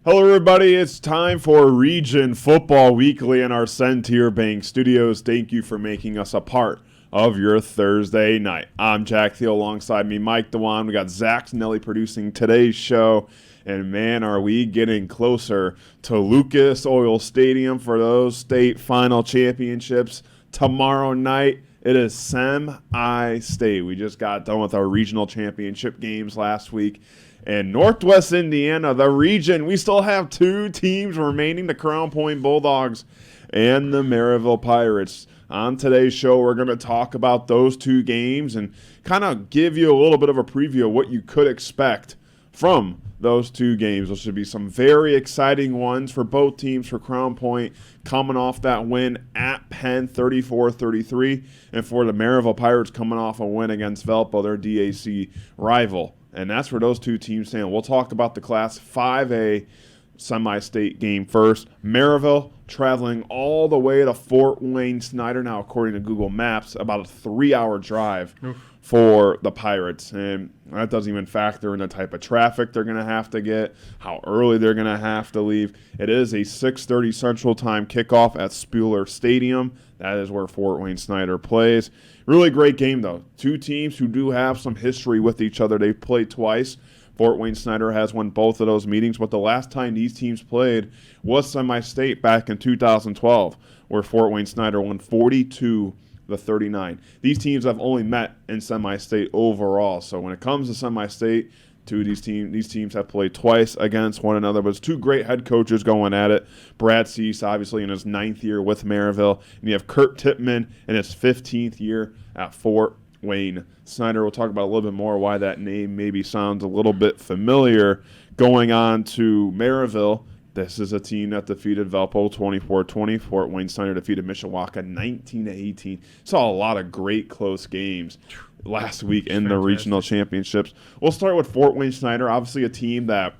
Hello, everybody. It's time for Region Football Weekly in our Centier Bank Studios. Thank you for making us a part of your Thursday night. I'm Jack Thiel, alongside me, Mike Dewan. We got Zach Nelly producing today's show. And man, are we getting closer to Lucas Oil Stadium for those state final championships tomorrow night. It is semi-state. We just got done with our regional championship games last week. And Northwest Indiana, the region, we still have two teams remaining, the Crown Point Bulldogs and the Maryville Pirates. On today's show, we're going to talk about those two games and kind of give you a little bit of a preview of what you could expect from those two games. Those should be some very exciting ones for both teams. For Crown Point, coming off that win at Penn, 34-33, and for the Maryville Pirates coming off a win against Valpo, their DAC rival. And that's where those two teams stand. We'll talk about the Class 5A semi-state game first. Maryville traveling all the way to Fort Wayne Snyder. Now, according to Google Maps, about a 3-hour drive for the Pirates. And that doesn't even factor in the type of traffic they're going to have to get, how early they're going to have to leave. It is a 6:30 Central Time kickoff at Spuler Stadium. That is where Fort Wayne Snyder plays. Really great game, though. Two teams who do have some history with each other. They've played twice. Fort Wayne Snyder has won both of those meetings, but the last time these teams played was semi-state back in 2012, where Fort Wayne Snyder won 42-39. These teams have only met in semi-state overall, so when it comes to semi-state, these teams have played twice against one another, but it's two great head coaches going at it. Brad Cease, obviously, in his 9th year with Maryville, and you have Kurt Tippmann in his 15th year at Fort Wayne Snyder. We'll talk about a little bit more why that name maybe sounds a little bit familiar. Going on to Maryville, this is a team that defeated Valpo 24-20. Fort Wayne Snyder defeated Mishawaka 19-18. Saw a lot of great close games last week in the regional championships. We'll start with Fort Wayne Snyder, obviously a team that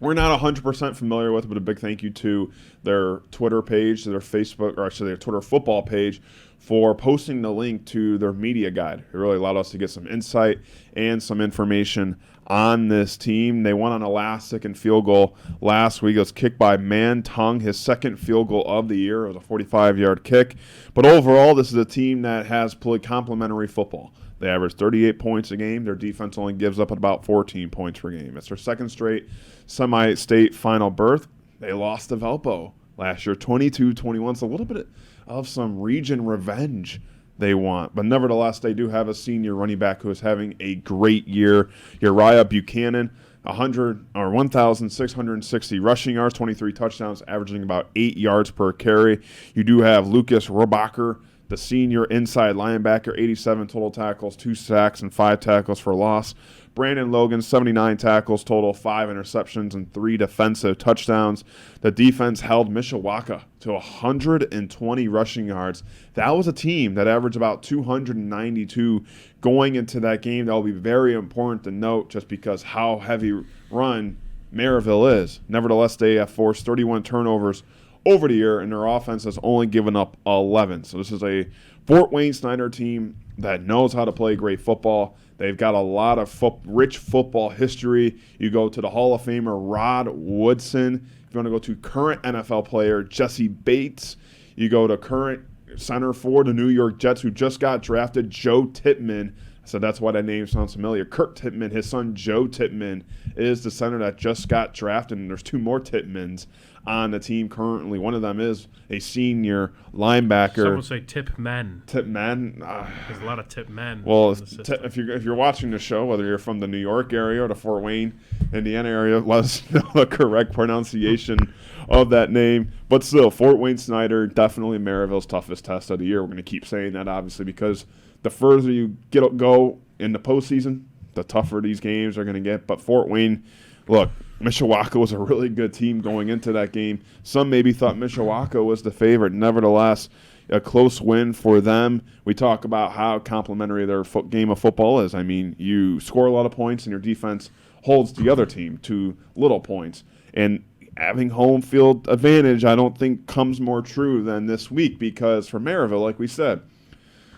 we're not 100% familiar with, but a big thank you to their Twitter page, to their Facebook, or actually their Twitter football page, for posting the link to their media guide. It really allowed us to get some insight and some information on this team. They won on a last-second field goal last week. It was kicked by Man Tung, his second field goal of the year. It was a 45-yard kick. But overall, this is a team that has played complementary football. They average 38 points a game. Their defense only gives up about 14 points per game. It's their second straight semi-state final berth. They lost to Valpo last year, 22-21. It's a little bit of some region revenge they want. But nevertheless, they do have a senior running back who is having a great year. Uriah Buchanan, 1,660 rushing yards, 23 touchdowns, averaging about 8 yards per carry. You do have Lucas Robacher, the senior inside linebacker, 87 total tackles, 2 sacks, and 5 tackles for loss. Brandon Logan, 79 tackles total, 5 interceptions, and 3 defensive touchdowns. The defense held Mishawaka to 120 rushing yards. That was a team that averaged about 292 going into that game. That will be very important to note just because how heavy run Maryville is. Nevertheless, they have forced 31 turnovers over the year, and their offense has only given up 11. So this is a Fort Wayne Snyder team that knows how to play great football. They've got a lot of rich football history. You go to the Hall of Famer Rod Woodson. If you want to go to current NFL player Jesse Bates, you go to current center for the New York Jets who just got drafted, Joe Tippmann. So that's why that name sounds familiar. Kurt Tippmann, his son Joe Tippmann, is the center that just got drafted, and there's 2 more Tippmanns on the team currently. One of them is a senior linebacker. Some would say Tippmann. Tippmann. There's a lot of Tippmann. Well, if you're watching the show, whether you're from the New York area or the Fort Wayne, Indiana area, let us know the correct pronunciation of that name. But still, Fort Wayne Snyder, definitely Maryville's toughest test of the year. We're going to keep saying that, obviously, because the further you go in the postseason, the tougher these games are going to get. But Fort Wayne, look, Mishawaka was a really good team going into that game. Some maybe thought Mishawaka was the favorite. Nevertheless, a close win for them. We talk about how complimentary their game of football is. I mean, you score a lot of points and your defense holds the other team to little points. And having home field advantage, I don't think comes more true than this week because for Maryville, like we said,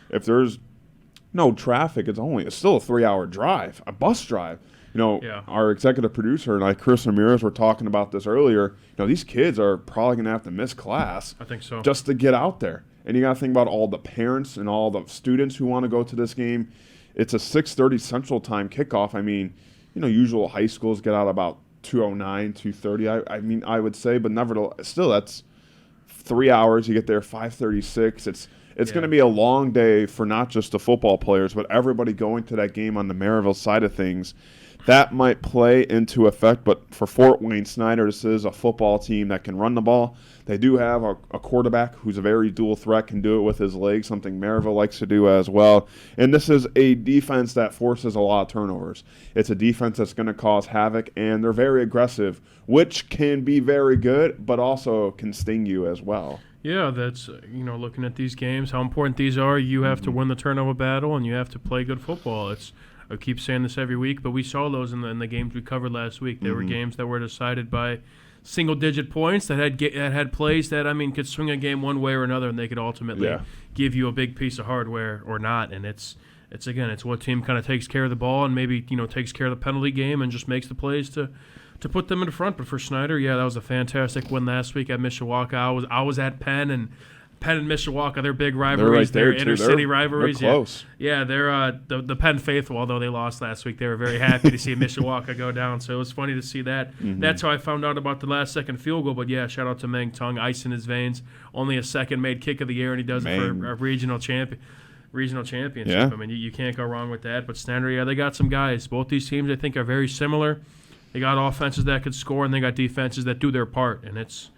if there's no traffic, it's still a 3-hour drive, a bus drive. Yeah. Our executive producer and I, Chris Ramirez, were talking about this earlier. These kids are probably going to have to miss class I think so. just to get out there. And you got to think about all the parents and all the students who want to go to this game. It's a 6:30 Central Time kickoff. I mean, usual high schools get out about 2:09, 2:30. I would say, but nevertheless, still that's 3 hours. You get there 5:36. It's going to be a long day for not just the football players, but everybody going to that game on the Maryville side of things. That might play into effect, but for Fort Wayne Snyder, this is a football team that can run the ball. They do have a quarterback who's a very dual threat, can do it with his legs, something Maryville likes to do as well. And this is a defense that forces a lot of turnovers. It's a defense that's going to cause havoc, and they're very aggressive, which can be very good, but also can sting you as well. Yeah, that's, looking at these games, how important these are. You have to win the turnover battle, and you have to play good football. I keep saying this every week, but we saw those in the games we covered last week. There were games that were decided by single-digit points that had plays that, could swing a game one way or another, and they could ultimately give you a big piece of hardware or not. And it's what team kind of takes care of the ball and maybe, takes care of the penalty game and just makes the plays to put them in front. But for Snyder, that was a fantastic win last week at Mishawaka. I was at Penn and Mishawaka, they're big rivalries. They're right there, they're inner-city rivalries. They're close. Yeah, they're the Penn faithful, although they lost last week. They were very happy to see Mishawaka go down, so it was funny to see that. That's how I found out about the last-second field goal. But, shout out to Meng Tung, ice in his veins. Only a second-made kick of the year, and he does it for a regional championship. Yeah. You can't go wrong with that. But Snyder, they got some guys. Both these teams, I think, are very similar. They got offenses that could score, and they got defenses that do their part, and it's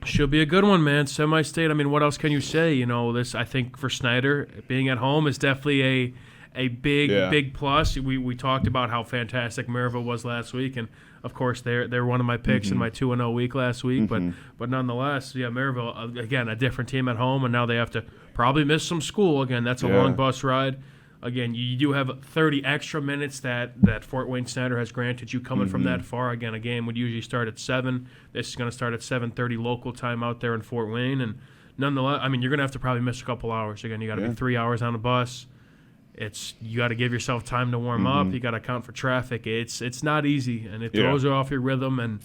should be a good one, man. Semi-state. What else can you say? This, I think, for Snyder, being at home is definitely a big plus. We talked about how fantastic Maryville was last week, and of course they're one of my picks in my 2-0 week last week. But nonetheless, Maryville again, a different team at home, and now they have to probably miss some school again. That's a long bus ride. Again, you do have 30 extra minutes that Fort Wayne Snyder has granted you coming from that far. Again, a game would usually start at 7. This is going to start at 7:30 local time out there in Fort Wayne. And nonetheless, you're going to have to probably miss a couple hours. Again, you got to be 3 hours on the bus. You got to give yourself time to warm up. You got to account for traffic. It's not easy, and it throws you off your rhythm. And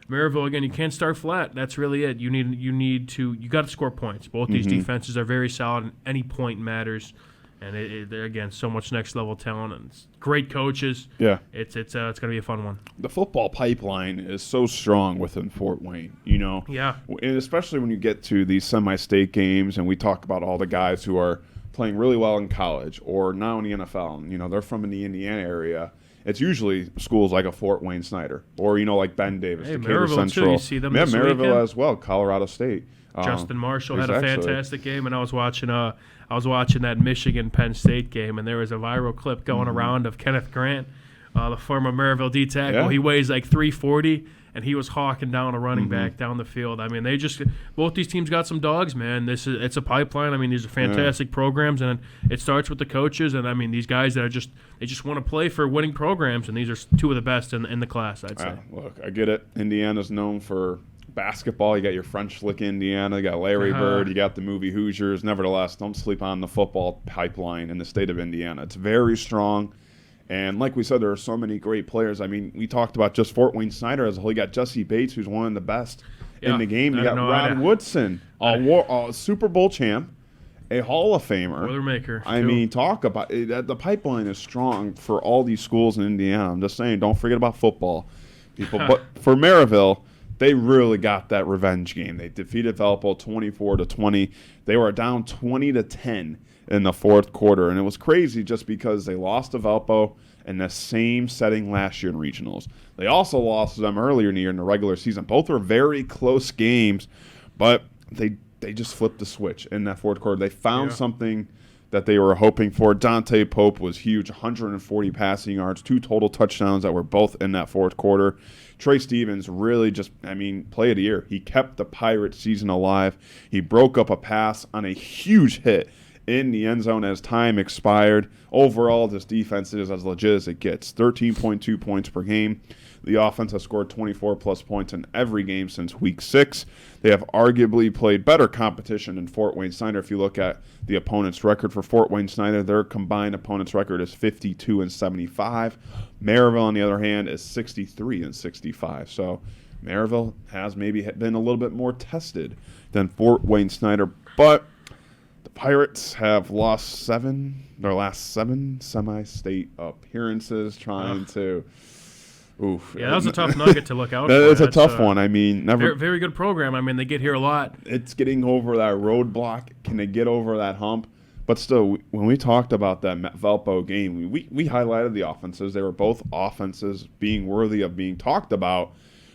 Maryville, again, you can't start flat. That's really it. You got to score points. Both these defenses are very solid, and any point matters. And they're, again, so much next-level talent and great coaches. Yeah. It's going to be a fun one. The football pipeline is so strong within Fort Wayne, Yeah. And especially when you get to these semi-state games and we talk about all the guys who are playing really well in college or now in the NFL. They're from in the Indiana area. It's usually schools like a Fort Wayne Snyder or, like Ben Davis, Decatur Maryville, Central. too. You see them this Maryville weekend? As well, Colorado State. Justin Marshall had a fantastic game, and I was watching that Michigan-Penn State game, and there was a viral clip going around of Kenneth Grant, the former Maryville D tackle. Yeah. He weighs like 340, and he was hawking down a running back down the field. Both these teams got some dogs, man. It's a pipeline. These are fantastic programs, and it starts with the coaches. And these guys that they just want to play for winning programs, and these are two of the best in the class, I'd say. Look, I get it. Indiana's known for basketball. You got your French Lick Indiana, you got Larry Bird, you got the movie Hoosiers. Nevertheless, don't sleep on the football pipeline in the state of Indiana. It's very strong. And like we said, there are so many great players. We talked about just Fort Wayne Snyder as a whole. You got Jesse Bates, who's one of the best in the game. You got Rod Woodson, a Super Bowl champ, a Hall of Famer. Boilermaker. Talk about it. The pipeline is strong for all these schools in Indiana. I'm just saying, don't forget about football, people. But for Maryville, they really got that revenge game. They defeated Valpo 24-20. They were down 20-10 in the fourth quarter, and it was crazy just because they lost to Valpo in the same setting last year in regionals. They also lost to them earlier in the year in the regular season. Both were very close games, but they just flipped the switch in that fourth quarter. They found something that they were hoping for. Dante Pope was huge, 140 passing yards, 2 total touchdowns that were both in that fourth quarter. Trey Stevens really play of the year. He kept the Pirates season alive. He broke up a pass on a huge hit in the end zone as time expired. Overall, this defense is as legit as it gets. 13.2 points per game. The offense has scored 24-plus points in every game since Week 6. They have arguably played better competition than Fort Wayne Snyder. If you look at the opponent's record for Fort Wayne Snyder, their combined opponent's record is 52-75. Maryville, on the other hand, is 63-65. So Maryville has maybe been a little bit more tested than Fort Wayne Snyder, but the Pirates have lost their last seven semi-state appearances trying to. Oof. Yeah, that was a tough nugget to look out for. It's a tough one. I mean, very good program. I mean, they get here a lot. It's getting over that roadblock. Can they get over that hump? But still, when we talked about that Valpo game, we highlighted the offenses. They were both offenses being worthy of being talked about.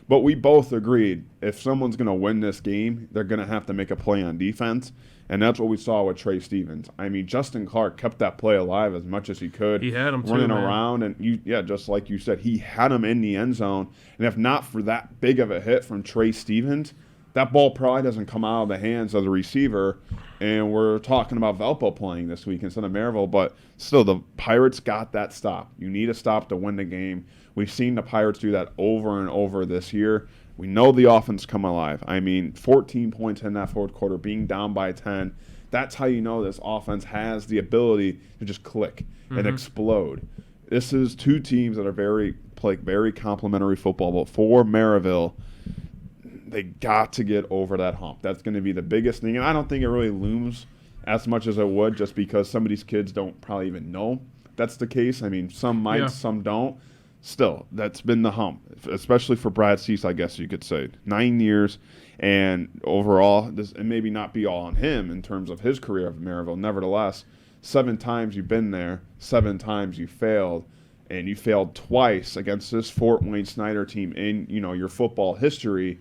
But we both agreed if someone's going to win this game, they're going to have to make a play on defense. And that's what we saw with Trey Stevens. I mean, Justin Clark kept that play alive as much as he could. He had him running around, and just like you said, he had him in the end zone. And if not for that big of a hit from Trey Stevens, that ball probably doesn't come out of the hands of the receiver. And we're talking about Valpo playing this week instead of Maryville. But still, the Pirates got that stop. You need a stop to win the game. We've seen the Pirates do that over and over this year. We know the offense come alive. I mean, 14 points in that fourth quarter, being down by 10. That's how you know this offense has the ability to just click and explode. This is two teams that are play very complementary football. But for Maryville, they got to get over that hump. That's going to be the biggest thing. And I don't think it really looms as much as it would just because some of these kids don't probably even know that's the case. I mean, some might, some don't. Still, that's been the hump, especially for Brad Cease, I guess you could say. 9 years, and overall, it maybe not be all on him in terms of his career of Maryville. Nevertheless, 7 times you've been there, 7 times you failed, and you failed twice against this Fort Wayne Snyder team in your football history.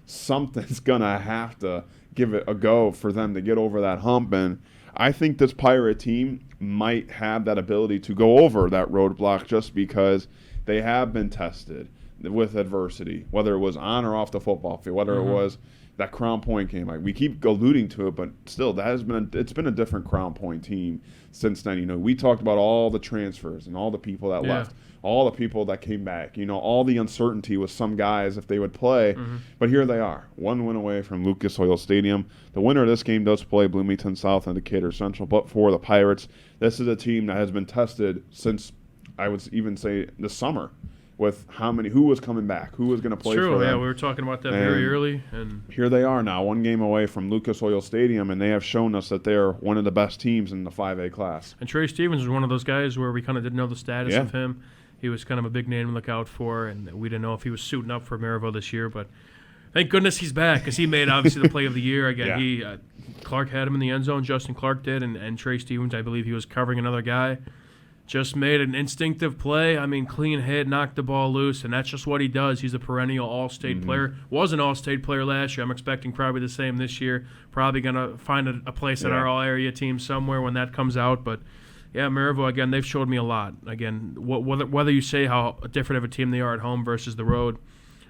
Something's going to have to give it a go for them to get over that hump, and I think this Pirate team might have that ability to go over that roadblock just because they have been tested with adversity, whether it was on or off the football field, whether it was that Crown Point game. Like we keep alluding to it, but still, it's been a different Crown Point team since then. We talked about all the transfers and all the people that left, all the people that came back. All the uncertainty with some guys if they would play. But here they are, 1 win away from Lucas Oil Stadium. The winner of this game does play Bloomington South and Decatur Central. But for the Pirates, this is a team that has been tested since, I would even say, the summer, with who was coming back, who was going to play for them. True, yeah, we were talking about that very early. And here they are now, 1 game away from Lucas Oil Stadium, and they have shown us that they are one of the best teams in the 5A class. And Trey Stevens was one of those guys where we kind of didn't know the status of him. He was kind of a big name to look out for, and we didn't know if he was suiting up for Maryville this year, but thank goodness he's back because he made, obviously, the play of the year. Again, Clark had him in the end zone, Justin Clark did, and Trey Stevens, I believe he was covering another guy. Just made an instinctive play. I mean, clean hit, knocked the ball loose, and that's just what he does. He's a perennial all-state player. Was an all-state player last year. I'm expecting probably the same this year. Probably going to find a place in our all-area team somewhere when that comes out. But, yeah, Maryville, again, they've showed me a lot. Again, whether you say how different of a team they are at home versus the road,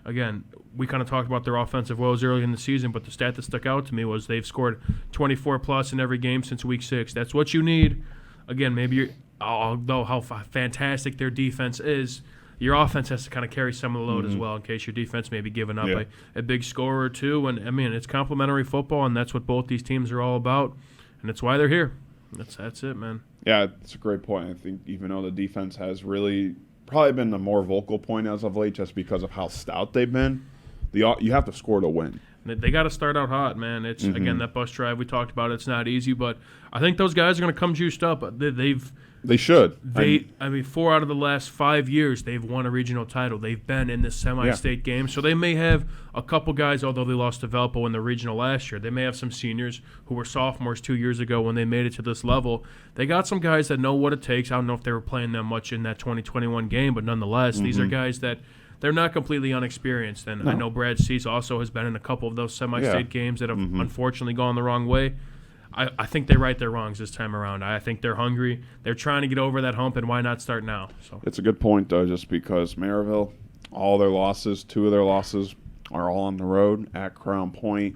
again, we kind of talked about their offensive woes early in the season, but the stat that stuck out to me was they've scored 24-plus in every game since Week 6. That's what you need. Again, although how fantastic their defense is, your offense has to kind of carry some of the load as well in case your defense may be giving up a big score or two. And, I mean, it's complementary football, and that's what both these teams are all about, and that's why they're here. That's it, man. Yeah, it's a great point. I think even though the defense has really probably been the more vocal point as of late just because of how stout they've been, you have to score to win. They got to start out hot, man. It's again, that bus drive we talked about. It's not easy, but I think those guys are going to come juiced up. They should. I mean, 4 out of the last 5 years, they've won a regional title. They've been in the semi-state game. So they may have a couple guys, although they lost to Valpo in the regional last year. They may have some seniors who were sophomores 2 years ago when they made it to this level. They got some guys that know what it takes. I don't know if they were playing that much in that 2021 game, but nonetheless, these are guys that they're not completely unexperienced. And I know Brad Cease also has been in a couple of those semi-state games that have unfortunately gone the wrong way. I think they right their wrongs this time around. I think they're hungry. They're trying to get over that hump, and why not start now? So it's a good point, though, just because Maryville, all their losses, 2 of their losses are all on the road at Crown Point.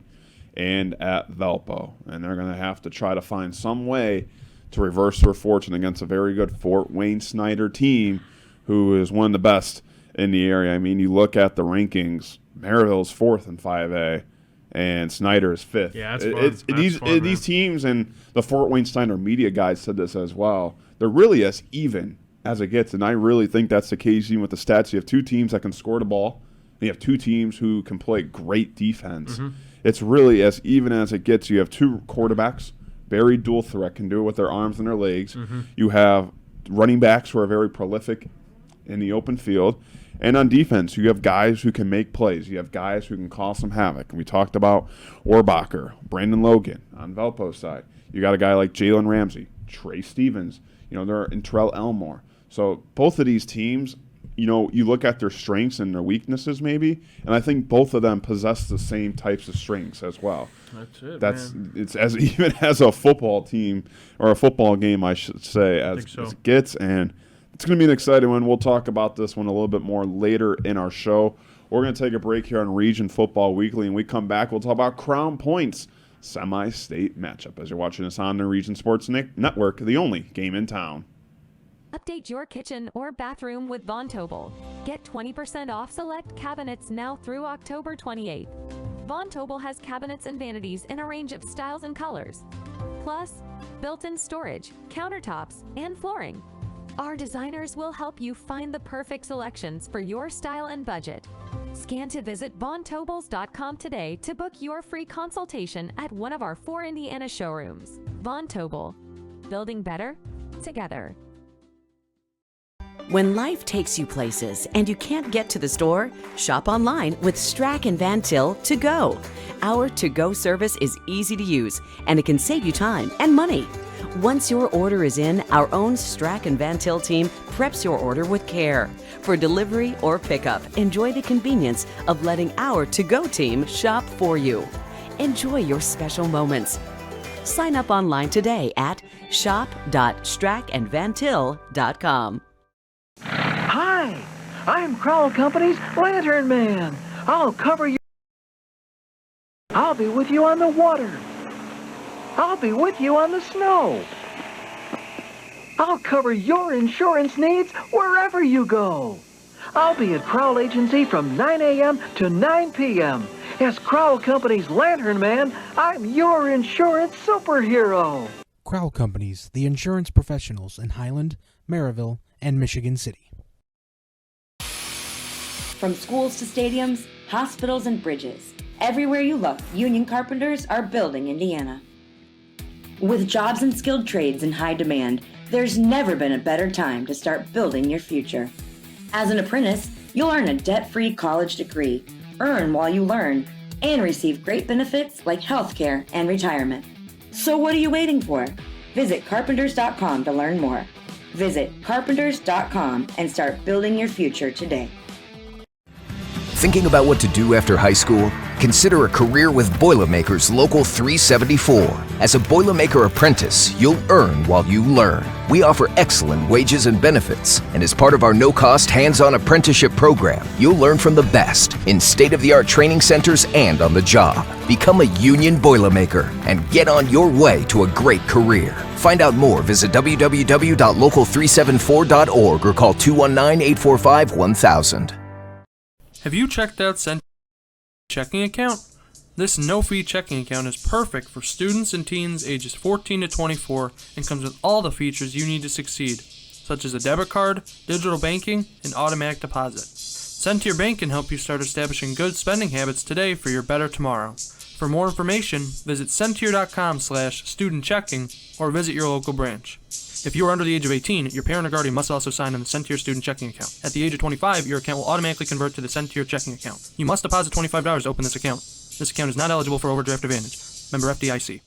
and at Valpo. And they're going to have to try to find some way to reverse their fortune against a very good Fort Wayne Snyder team who is one of the best in the area. I mean, you look at the rankings, Maryville's 4th in 5A, and Snyder is 5th. Yeah, that's fun. These teams, and the Fort Wayne Snyder media guys said this as well, they're really as even as it gets, and I really think that's the case even with the stats. You have 2 teams that can score the ball, and you have 2 teams who can play great defense. Mm-hmm. It's really as even as it gets. You have 2 quarterbacks, very dual threat, can do it with their arms and their legs. Mm-hmm. You have running backs who are very prolific in the open field. And on defense, you have guys who can make plays. You have guys who can cause some havoc. And we talked about Orbacher, Brandon Logan on Valpo's side. You got a guy like Jalen Ramsey, Trey Stevens, they're in Terrell Elmore. So both of these teams, you look at their strengths and their weaknesses maybe, and I think both of them possess the same types of strengths as well. That's it, It's as even as a football team or a football game, I should say, as it gets, and it's going to be an exciting one. We'll talk about this one a little bit more later in our show. We're going to take a break here on Region Football Weekly, and we come back, we'll talk about Crown Point's semi-state matchup as you're watching us on the Region Sports Network, the only game in town. Update your kitchen or bathroom with Von Tobel. Get 20% off select cabinets now through October 28th. Von Tobel has cabinets and vanities in a range of styles and colors, plus built-in storage, countertops, and flooring. Our designers will help you find the perfect selections for your style and budget. Scan to visit VonTobels.com today to book your free consultation at one of our 4 Indiana showrooms. Von Tobel, building better together. When life takes you places and you can't get to the store, shop online with Strack and Van Til To Go. Our to-go service is easy to use and it can save you time and money. Once your order is in, our own Strack and Van Til team preps your order with care. For delivery or pickup, enjoy the convenience of letting our to-go team shop for you. Enjoy your special moments. Sign up online today at shop.strackandvantil.com. Hi, I'm Crowell Company's Lantern Man. I'll cover you. I'll be with you on the water. I'll be with you on the snow. I'll cover your insurance needs wherever you go. I'll be at Crowell Agency from 9 a.m. to 9 p.m. As Crowell Company's Lantern Man, I'm your insurance superhero. Crowell Companies, the insurance professionals in Highland, Maryville, and Michigan City. From schools to stadiums, hospitals, and bridges, everywhere you look, union carpenters are building Indiana. With jobs and skilled trades in high demand, there's never been a better time to start building your future. As an apprentice, you'll earn a debt-free college degree, earn while you learn, and receive great benefits like healthcare and retirement. So what are you waiting for? Visit carpenters.com to learn more. Visit carpenters.com and start building your future today. Thinking about what to do after high school? Consider a career with Boilermakers Local 374. As a Boilermaker apprentice, you'll earn while you learn. We offer excellent wages and benefits, and as part of our no-cost hands-on apprenticeship program, you'll learn from the best in state-of-the-art training centers and on the job. Become a union Boilermaker and get on your way to a great career. Find out more, visit www.local374.org or call 219-845-1000. Have you checked out Century checking account? This no-fee checking account is perfect for students and teens ages 14 to 24 and comes with all the features you need to succeed, such as a debit card, digital banking, and automatic deposit. Century Bank can help you start establishing good spending habits today for your better tomorrow. For more information, visit Century.com/student-checking or visit your local branch. If you are under the age of 18, your parent or guardian must also sign on the Century student checking account. At the age of 25, your account will automatically convert to the Century checking account. You must deposit $25 to open this account. This account is not eligible for overdraft advantage. Member FDIC.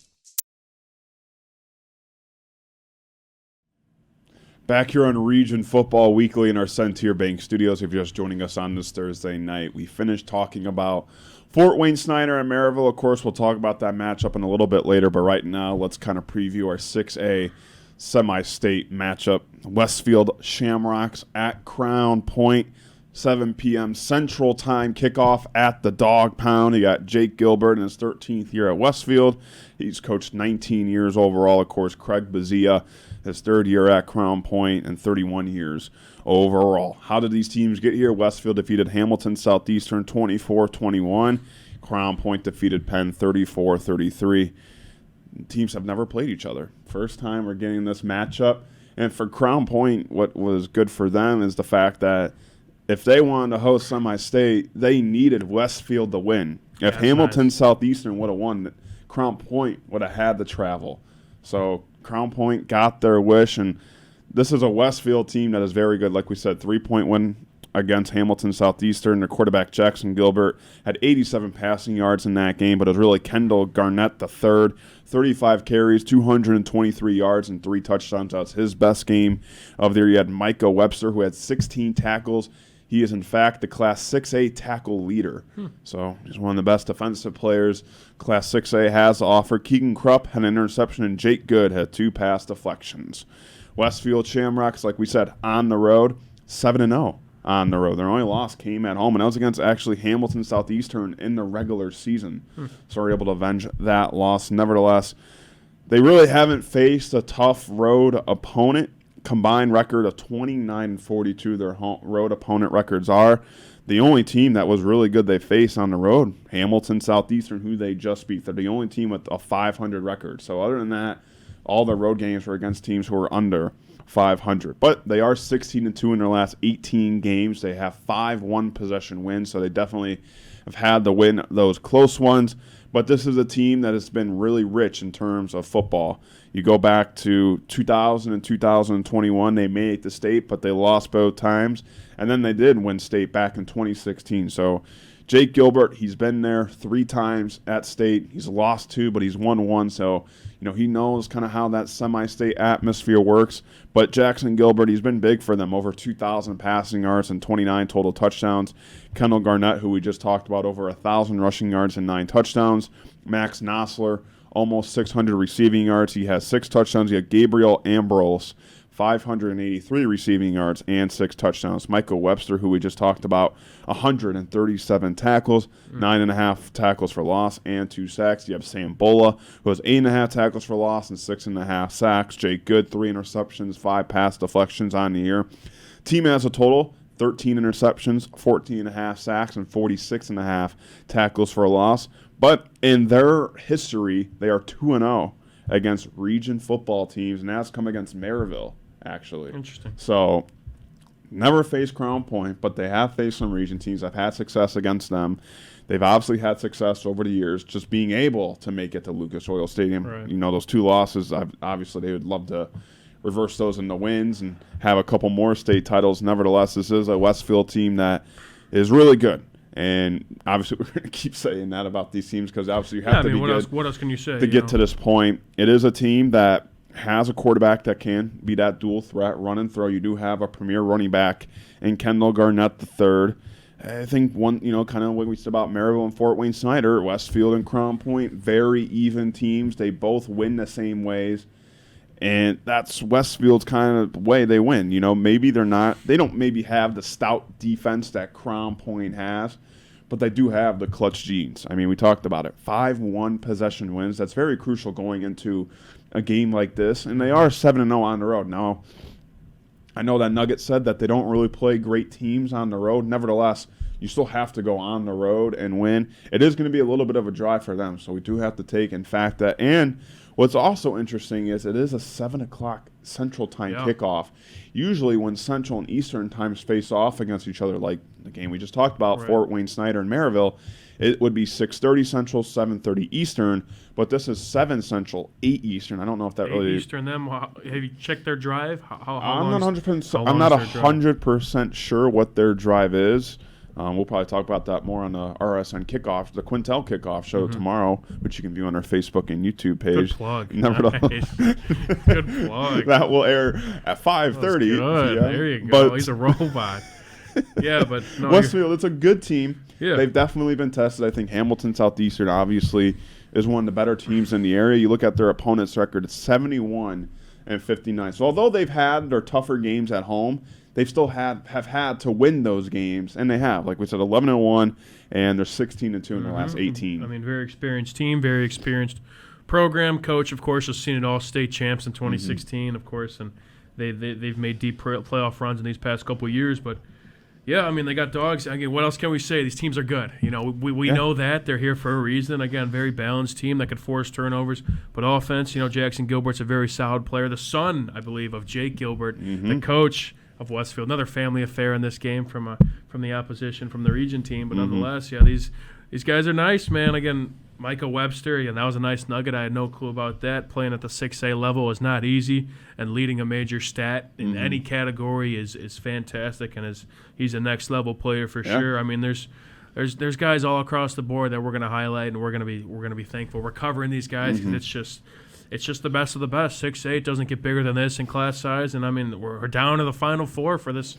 Back here on Region Football Weekly in our Century Bank studios. If you're just joining us on this Thursday night, we finished talking about Fort Wayne Snyder and Maryville. Of course, we'll talk about that matchup in a little bit later, but right now let's kind of preview our 6A semi-state matchup. Westfield Shamrocks at Crown Point. 7 p.m. Central Time kickoff at the Dog Pound. You got Jake Gilbert in his 13th year at Westfield. He's coached 19 years overall. Of course, Craig Bazia, his 3rd year at Crown Point, and 31 years overall. How did these teams get here? Westfield defeated Hamilton Southeastern 24-21. Crown Point defeated Penn 34-33. Teams have never played each other. First time we're getting this matchup. And for Crown Point, what was good for them is the fact that if they wanted to host semi-state, they needed Westfield to win. If Hamilton Southeastern would have won, Crown Point would have had to travel. So Crown Point got their wish, and this is a Westfield team that is very good. Like we said, 3-point win against Hamilton Southeastern. Their quarterback, Jackson Gilbert, had 87 passing yards in that game, but it was really Kendall Garnett III, 35 carries, 223 yards, and 3 touchdowns. That's his best game of the year. You had Micah Webster, who had 16 tackles. He is, in fact, the Class 6A tackle leader. So he's one of the best defensive players Class 6A has to offer. Keegan Krupp had an interception, and Jake Good had 2 pass deflections. Westfield Shamrocks, like we said, on the road, 7-0 on the road. Their only loss came at home, and that was against actually Hamilton Southeastern in the regular season. So we're able to avenge that loss. Nevertheless, they really haven't faced a tough road opponent. Combined record of 29-42 their road opponent records are. The only team that was really good they faced on the road, Hamilton Southeastern, who they just beat. They're the only team with a 500 record. So other than that, all their road games were against teams who were under 500. But they are 16-2 in their last 18 games. They have 5 one-possession wins, so they definitely have had to win those close ones. But this is a team that has been really rich in terms of football. You go back to 2000 and 2021, they made it to state, but they lost both times. And then they did win state back in 2016. So Jake Gilbert, he's been there 3 times at state. He's lost 2, but he's won 1. So, he knows kind of how that semi-state atmosphere works. But Jackson Gilbert, he's been big for them, over 2,000 passing yards and 29 total touchdowns. Kendall Garnett, who we just talked about, over 1,000 rushing yards and 9 touchdowns. Max Nosler, almost 600 receiving yards. He has 6 touchdowns. You have Gabriel Ambrose, 583 receiving yards and 6 touchdowns. Michael Webster, who we just talked about, 137 tackles, 9.5 tackles for loss, and 2 sacks. You have Sam Bola, who has 8.5 tackles for loss and 6.5 sacks. Jake Good, 3 interceptions, 5 pass deflections on the year. Team has a total 13 interceptions, 14.5 sacks, and 46.5 tackles for a loss. But in their history, they are 2-0 against region football teams, and that's come against Maryville, actually. Interesting. So, never faced Crown Point, but they have faced some region teams. I've had success against them. They've obviously had success over the years just being able to make it to Lucas Oil Stadium. Right. Those 2 losses, obviously they would love to reverse those into wins and have a couple more state titles. Nevertheless, this is a Westfield team that is really good. And obviously, we're going to keep saying that about these teams because obviously you have to be good. What else can you say? To get to this point, it is a team that has a quarterback that can be that dual threat, run and throw. You do have a premier running back in Kendall Garnett III. I think one, kind of what we said about Maryville and Fort Wayne Snyder, Westfield and Crown Point, very even teams. They both win the same ways. And that's Westfield's kind of way they win. Maybe they don't maybe have the stout defense that Crown Point has, but they do have the clutch genes. I mean, we talked about it. 5 one-possession wins. That's very crucial going into a game like this. And they are 7-0 on the road. Now, I know that Nugget said that they don't really play great teams on the road. Nevertheless, you still have to go on the road and win. It is going to be a little bit of a drive for them, so we do have to take in fact that. And what's also interesting is it is a 7 o'clock Central Time kickoff. Usually when Central and Eastern times face off against each other, like the game we just talked about, Fort Wayne Snyder and Maryville, it would be 6:30 Central, 7:30 Eastern, but this is 7 Central, 8 Eastern. I don't know if that 8 really Eastern. Have you checked their drive? I'm not 100% sure what their drive is. We'll probably talk about that more on the RSN kickoff, the Quintel kickoff show tomorrow, which you can view on our Facebook and YouTube page. Good plug. Nice. Good plug. That will air at 5:30. Good. Yeah. There you go. But He's a robot. Yeah, but no, Westfield, it's a good team. Yeah. They've definitely been tested. I think Hamilton Southeastern obviously is one of the better teams in the area. You look at their opponent's record, it's 71-59. So although they've had their tougher games at home, they've still have had to win those games, and they have. Like we said, 11-1, and they're 16-2 in their last 18. I mean, very experienced team, very experienced program. Coach, of course, has seen it all. State champs in 2016, of course, and they've made deep playoff runs in these past couple of years. But yeah, I mean, they got dogs. Again, what else can we say? These teams are good. You know, we know that they're here for a reason. Again, very balanced team that could force turnovers, but offense. You know, Jackson Gilbert's a very solid player. The son, I believe, of Jake Gilbert, the coach of Westfield. Another family affair in this game from the opposition, from the region team. But nonetheless, yeah, these guys are nice, man. Again, Micah Webster, yeah, that was a nice nugget. I had no clue about that. Playing at the 6A level is not easy, and leading a major stat in any category is fantastic, and he's a next level player for sure. I mean, there's guys all across the board that we're going to highlight, and we're going to be thankful we're covering these guys because it's just the best of the best. 6A doesn't get bigger than this in class size, and I mean we're down to the Final Four for this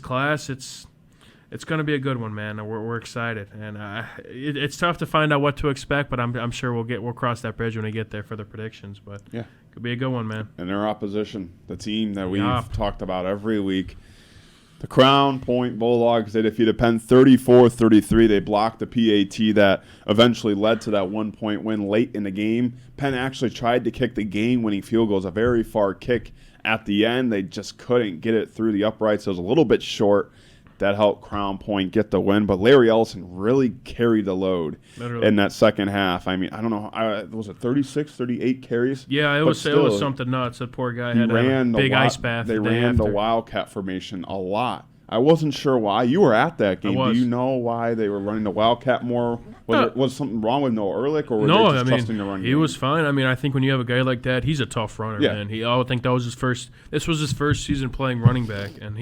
class. It's going to be a good one, man. We're excited, and it's tough to find out what to expect, but I'm sure we'll cross that bridge when we get there for the predictions. But yeah, could be a good one, man. And their opposition, the team that we've talked about every week, the Crown Point Bulldogs. They defeated Penn 34-33. They blocked the PAT that eventually led to that 1-point win late in the game. Penn actually tried to kick the game-winning field goal. It was a very far kick at the end. They just couldn't get it through the uprights. It was a little bit short. That helped Crown Point get the win, but Larry Ellison really carried the load in that second half. I mean, I don't know, was it 36, 38 carries? Yeah, it was something nuts. That poor guy had a big ice bath. They ran the Wildcat formation a lot. I wasn't sure why. You were at that game. Do you know why they were running the Wildcat more? Was something wrong with Noah Ehrlich, or were they just trusting the run game? He was fine. I mean, I think when you have a guy like that, he's a tough runner, man. I would think this was his first season playing running back, and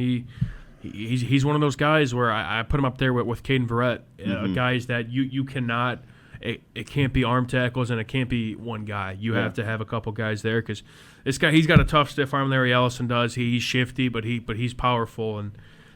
He's one of those guys where I put him up there with Caden Verrett, guys that you cannot – it can't be arm tackles and it can't be one guy. You have to have a couple guys there because this guy, he's got a tough, stiff arm. Larry Ellison does. He's shifty, but he's powerful. And,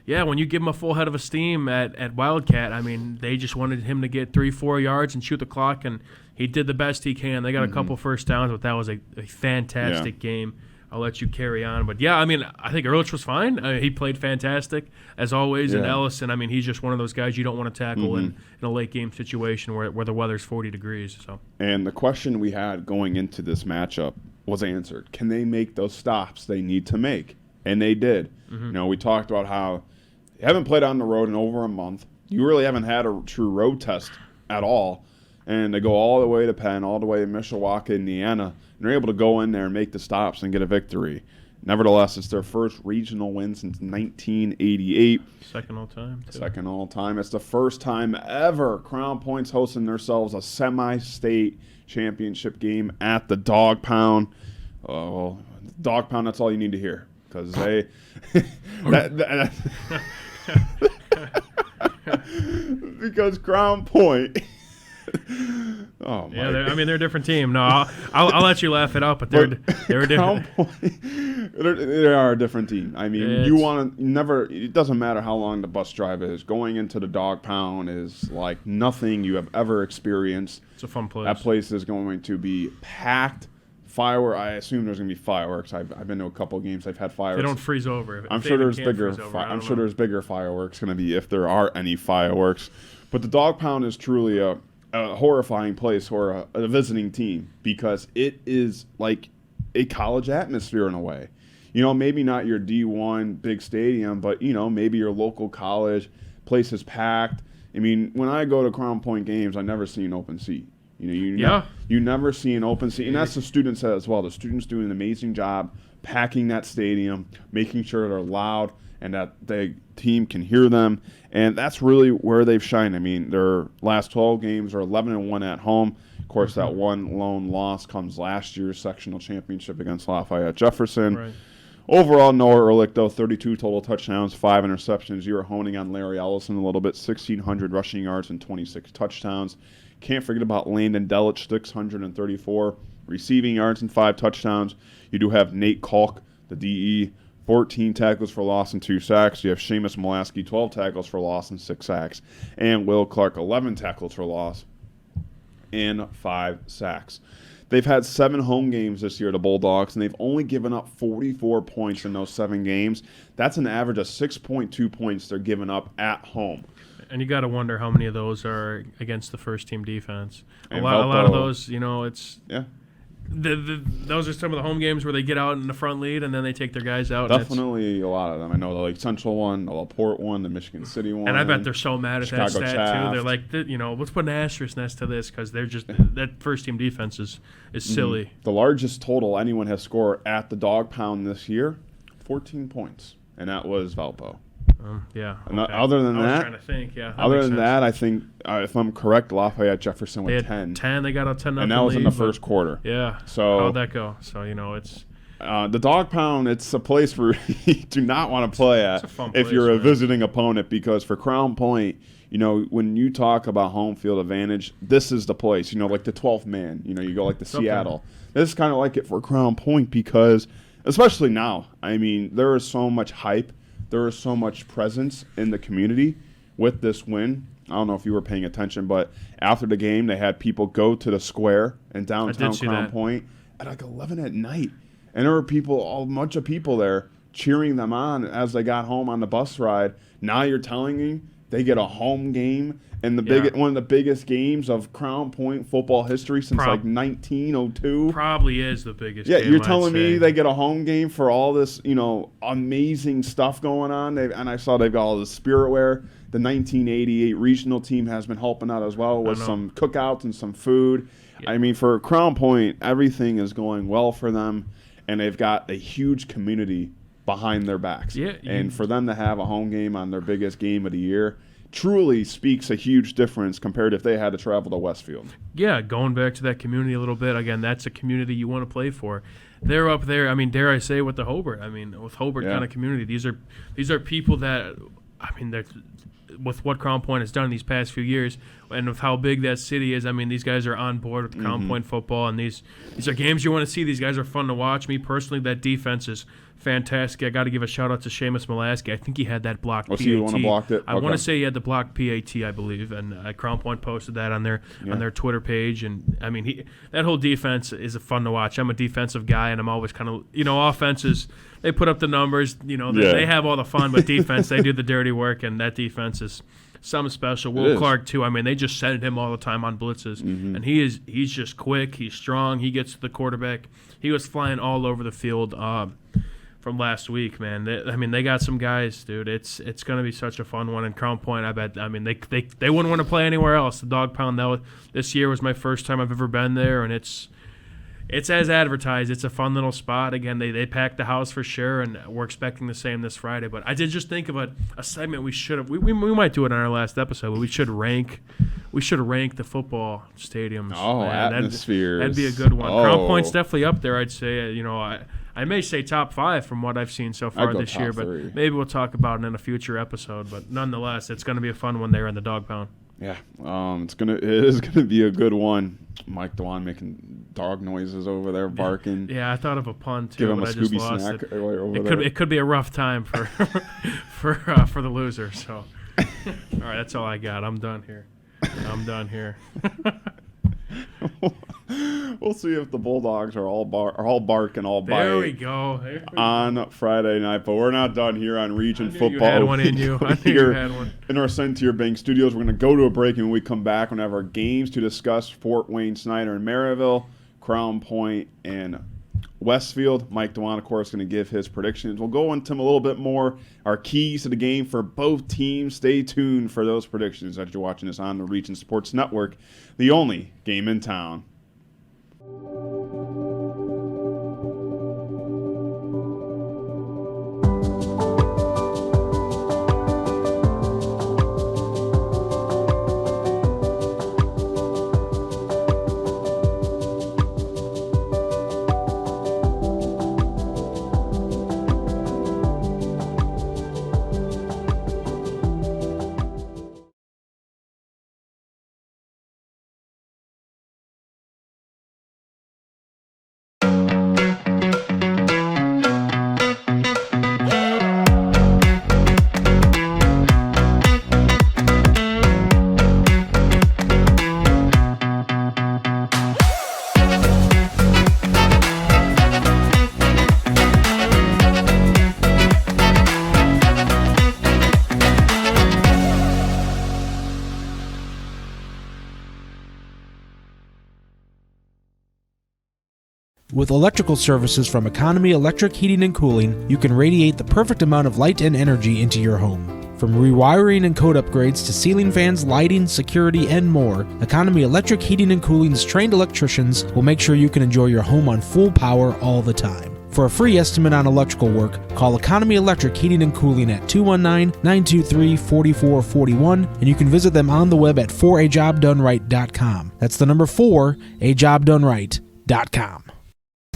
yeah, when you give him a full head of steam at Wildcat, I mean, they just wanted him to get 3-4 yards and shoot the clock, and he did the best he can. They got a couple first downs, but that was a fantastic game. I'll let you carry on. But, yeah, I mean, I think Ehrlich was fine. He played fantastic, as always. And Ellison, I mean, he's just one of those guys you don't want to tackle in a late-game situation where the weather's 40 degrees. So. And the question we had going into this matchup was answered. Can they make those stops they need to make? And they did. You know, we talked about how they haven't played on the road in over a month. You really haven't had a true road test at all. And they go all the way to Penn, all the way to Mishawaka, Indiana, and they're able to go in there and make the stops and get a victory. Nevertheless, it's their first regional win since 1988. Second all time, too. Second all time. It's the first time ever Crown Point's hosting themselves a semi-state championship game at the Dog Pound. Well, Dog Pound, that's all you need to hear. Because they... because Crown Point... Oh my! Yeah, I mean they're a different team. No, I'll let you laugh it out, but they're a different. They are a different team. I mean, It doesn't matter how long the bus drive is. Going into the Dog Pound is like nothing you have ever experienced. It's a fun place. That place is going to be packed. I assume there's going to be fireworks. I've been to a couple of games. I've had fireworks. They don't freeze over. I'm sure there's bigger. I'm sure there's bigger fireworks going to be if there are any fireworks. But the Dog Pound is truly a horrifying place for a visiting team because it is like a college atmosphere in a way. You know, maybe not your D1 big stadium, but, you know, maybe your local college, place is packed. I mean, when I go to Crown Point games, I never see an open seat. You know, you never see an open seat. And that's the students as well. The students doing an amazing job packing that stadium, making sure they're loud and that the team can hear them. And that's really where they've shined. I mean, their last 12 games are 11-1 at home. Of course, that one lone loss comes last year's sectional championship against Lafayette Jefferson. Right. Overall, Noah Ehrlich, though, 32 total touchdowns, 5 interceptions. You were honing on Larry Ellison a little bit, 1,600 rushing yards and 26 touchdowns. Can't forget about Landon Delich, 634 receiving yards and 5 touchdowns. You do have Nate Kalk, the DE, 14 tackles for loss and 2 sacks. You have Seamus Molaski, 12 tackles for loss and 6 sacks. And Will Clark, 11 tackles for loss and 5 sacks. They've had 7 home games this year, the Bulldogs, and they've only given up 44 points in those 7 games. That's an average of 6.2 points they're giving up at home. And you got to wonder how many of those are against the first team defense. A And lot of Valpo- those, it's Yeah. those are some of the home games where they get out in the front lead and then they take their guys out. and it's- Definitely a lot of them. I know the Lake Central one, the LaPorte one, the Michigan City one. And I bet they're so mad at that Chicago stat Chaff. too. They're like, let's put an asterisk next to this because they're just that first team defense is silly. The largest total anyone has scored at the Dog Pound this year, 14 points, and that was Valpo. Yeah. And okay. other than I was that- trying to think. Yeah. Other makes than sense. that, I think if I'm correct, Lafayette Jefferson they with had 10, 10. They got a 10 and that was in the lead, but- first quarter. Yeah. So- how'd that go? So it's The Dog Pound, it's a place where you do not want to play at a fun if place, you're a man. visiting opponent, because for Crown Point, when you talk about home field advantage, this is the place. Like the 12th man. You go like to Okay. Seattle. This is kind of like it for Crown Point because, especially now, there is so much hype. There is so much presence in the community with this win. I don't know if you were paying attention, but after the game, they had people go to the square in downtown see Crown that. Point at like 11 at night. And there were a bunch of people there cheering them on as they got home on the bus ride. Now you're telling me they get a home game in one of the biggest games of Crown Point football history since like 1902. probably is the biggest. Yeah, game, you're I'd telling me say. they get a home game for all this, amazing stuff going on. And I saw they've got all the spiritware. The 1988 regional team has been helping out as well with know. some cookouts and some food. Yeah. For Crown Point, everything is going well for them, and they've got a huge community behind their backs. Yeah, and for them to have a home game on their biggest game of the year truly speaks a huge difference compared if they had to travel to Westfield. Yeah, going back to that community a little bit, again, that's a community you want to play for. They're up there, dare I say, with the Hobart. With Hobart Yeah. kind of community, these are people that, they're, with what Crown Point has done in these past few years, and with how big that city is, these guys are on board with Crown Point football, and these are games you want to see. These guys are fun to watch. Me personally, that defense is fantastic. I got to give a shout out to Seamus Molaski. I think he had that blocked Was PAT. he the one who blocked it? I want Okay. to say he had the blocked PAT, I believe, and Crown Point posted that on their Twitter page. And that whole defense is fun to watch. I'm a defensive guy, and I'm always kind of offenses. They put up the numbers. They have all the fun, but defense they do the dirty work, and that defense is something special. Will is. Clark too. They just send him all the time on blitzes, and he's just quick. He's strong. He gets to the quarterback. He was flying all over the field from last week, man. They got some guys, dude. It's gonna be such a fun one in Crown Point. I bet. They wouldn't want to play anywhere else. The Dog Pound. This year was my first time I've ever been there, and it's as advertised. It's a fun little spot. Again, they packed the house for sure, and we're expecting the same this Friday. But I did just think of a segment we should have. We might do it on our last episode, but we should rank the football stadiums. Oh, Man, atmospheres. That'd be a good one. Crown Oh. Point's Point's definitely up there. I'd say. I may say top 5 from what I've seen so far I'd go this year, top but 3. maybe we'll talk about it in a future episode. But nonetheless, it's going to be a fun one there in the Dog Pound. Yeah, it is gonna be a good one. Mike Dewan making dog noises over there, barking. Yeah, I thought of a pun too, Give him a but I just Scooby lost snack it. over there. It could be a rough time for for the loser. So, all right, that's all I got. I'm done here. We'll see if the Bulldogs are all bark and all bite. There we go. There we go. On Friday night, but we're not done here on Region I knew Football. you had one in you. I knew you Here had one. in our Centier Bank Studios, we're going to go to a break, and when we come back, we're going to have our games to discuss: Fort Wayne Snyder and Maryville, Crown Point and Westfield. Mike Dewan, of course, going to give his predictions. We'll go into him a little bit more. Our keys to the game for both teams. Stay tuned for those predictions as you're watching this on the Region Sports Network, the only game in town. With electrical services from Economy Electric Heating and Cooling, you can radiate the perfect amount of light and energy into your home. From rewiring and code upgrades to ceiling fans, lighting, security, and more, Economy Electric Heating and Cooling's trained electricians will make sure you can enjoy your home on full power all the time. For a free estimate on electrical work, call Economy Electric Heating and Cooling at 219-923-4441, and you can visit them on the web at 4ajobdoneright.com. That's the number 4ajobdoneright.com.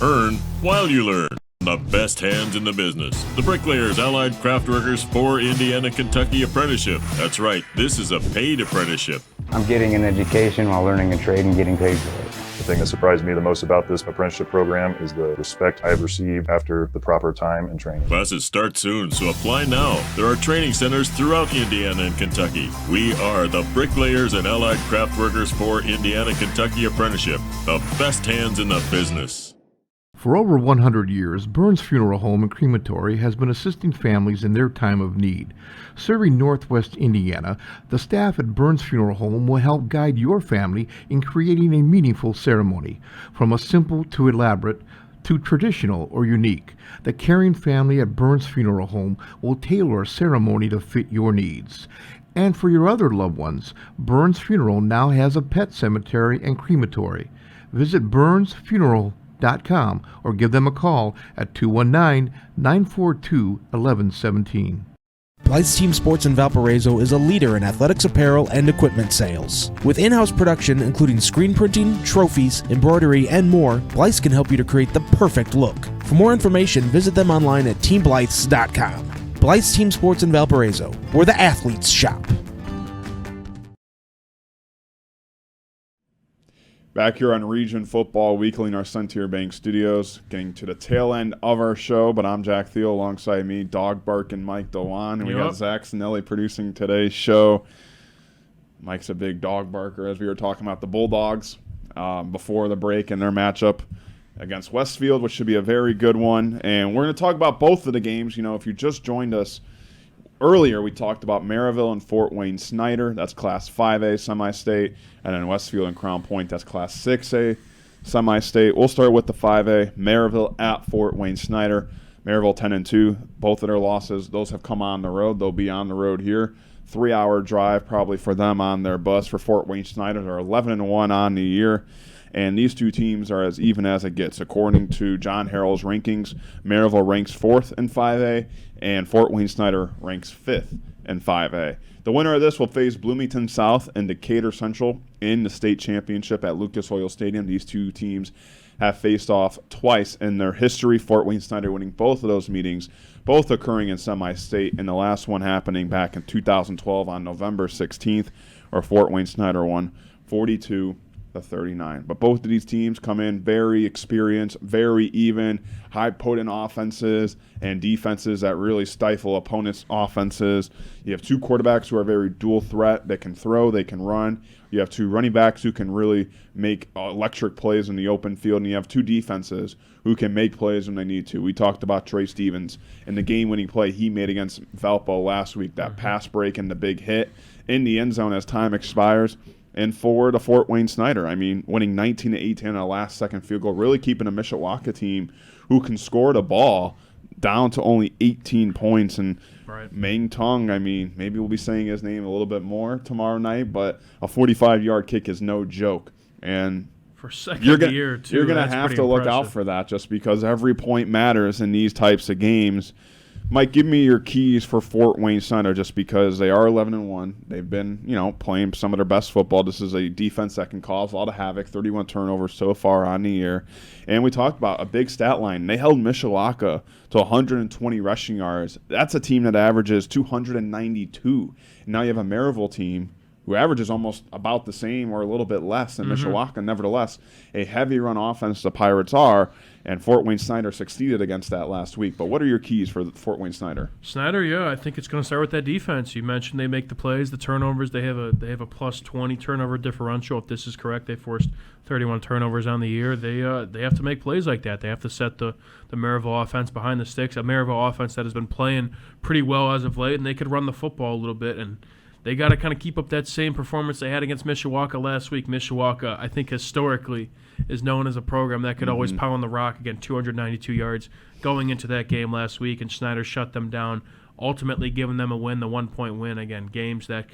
Earn while you learn. The best hands in the business. The Bricklayers Allied Craft Workers for Indiana, Kentucky Apprenticeship. That's right, this is a paid apprenticeship. I'm getting an education while learning a trade and getting paid for it. The thing that surprised me the most about this apprenticeship program is the respect I have received after the proper time and training. Classes start soon, so apply now. There are training centers throughout Indiana and Kentucky. We are the Bricklayers and Allied Craft Workers for Indiana, Kentucky Apprenticeship. The best hands in the business. For over 100 years, Burns Funeral Home and Crematory has been assisting families in their time of need. Serving Northwest Indiana, the staff at Burns Funeral Home will help guide your family in creating a meaningful ceremony. From a simple to elaborate to traditional or unique, the caring family at Burns Funeral Home will tailor a ceremony to fit your needs. And for your other loved ones, Burns Funeral now has a pet cemetery and crematory. Visit burnsfuneral.com or give them a call at 219-942-1117. Blythe's Team Sports in Valparaiso is a leader in athletics apparel and equipment sales. With in-house production including screen printing, trophies, embroidery, and more, Blythe's can help you to create the perfect look. For more information, visit them online at teamblythes.com. Blythe's Team Sports in Valparaiso, where the athletes shop. Back here on Region Football Weekly in our Centier Bank studios, getting to the tail end of our show, but I'm Jack Thiel, alongside me, Dog Bark and Mike Dewan, and we got Zach Sinelli producing today's show. Mike's a big dog barker, as we were talking about the Bulldogs before the break and their matchup against Westfield, which should be a very good one. And we're going to talk about both of the games. You know, if you just joined us earlier, we talked about Maryville and Fort Wayne Snyder. That's Class 5A semi-state. And then Westfield and Crown Point, that's Class 6A semi-state. We'll start with the 5A. Maryville at Fort Wayne Snyder. Maryville 10-2. Both of their losses, those have come on the road. They'll be on the road here. 3-hour drive probably for them on their bus. For Fort Wayne Snyder, they're 11-1 on the year. And these two teams are as even as it gets. According to John Harrell's rankings, Maryville ranks 4th in 5A, and Fort Wayne Snyder ranks 5th in 5A. The winner of this will face Bloomington South and Decatur Central in the state championship at Lucas Oil Stadium. These two teams have faced off twice in their history. Fort Wayne Snyder winning both of those meetings, both occurring in semi-state, and the last one happening back in 2012 on November 16th, where Fort Wayne Snyder won 42-39. But both of these teams come in very experienced, very even, high-potent offenses and defenses that really stifle opponents' offenses. You have two quarterbacks who are very dual threat. They can throw, they can run. You have two running backs who can really make electric plays in the open field, and you have two defenses who can make plays when they need to. We talked about Trey Stevens and the game-winning play he made against Valpo last week, that pass break and the big hit in the end zone as time expires. And forward to Fort Wayne Snyder, I mean, winning 19-18 on a last-second field goal, really keeping a Mishawaka team who can score the ball down to only 18 points. And Meng Tong, I mean, maybe we'll be saying his name a little bit more tomorrow night, but a 45-yard kick is no joke. And for second year, too, you're going to have to look out for that just because every point matters in these types of games. Mike, give me your keys for Fort Wayne Snyder just because they are 11-1. They've been, playing some of their best football. This is a defense that can cause a lot of havoc, 31 turnovers so far on the year. And we talked about a big stat line. They held Mishawaka to 120 rushing yards. That's a team that averages 292. And now you have a Maryville team who averages almost about the same or a little bit less than Mishawaka. Nevertheless, a heavy run offense the Pirates are, and Fort Wayne Snyder succeeded against that last week. But what are your keys for Fort Wayne Snyder? Snyder, yeah, I think it's going to start with that defense. You mentioned they make the plays, the turnovers. They have a plus 20 turnover differential. If this is correct, they forced 31 turnovers on the year. They have to make plays like that. They have to set the Maryville offense behind the sticks, a Maryville offense that has been playing pretty well as of late, and they could run the football a little bit. And they got to kind of keep up that same performance they had against Mishawaka last week. Mishawaka, I think historically, is known as a program that could always pound the rock. Again, 292 yards going into that game last week, and Snyder shut them down, ultimately giving them a win, the 1-point win. Again, games that,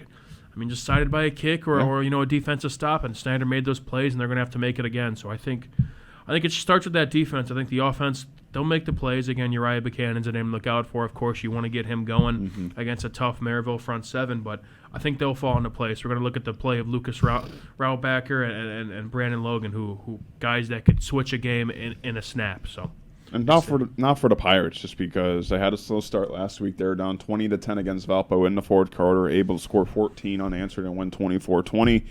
decided by a kick or a defensive stop, and Snyder made those plays, and they're going to have to make it again. So I think it starts with that defense. I think the offense, they'll make the plays. Again, Uriah Buchanan's a name to look out for. Of course, you want to get him going against a tough Maryville front seven, but I think they'll fall into place. We're going to look at the play of Lucas Raubacker and Brandon Logan, who guys that could switch a game in a snap. So. And not for the Pirates, just because they had a slow start last week. They were down 20-10 against Valpo in the fourth quarter, able to score 14 unanswered and win 24-20.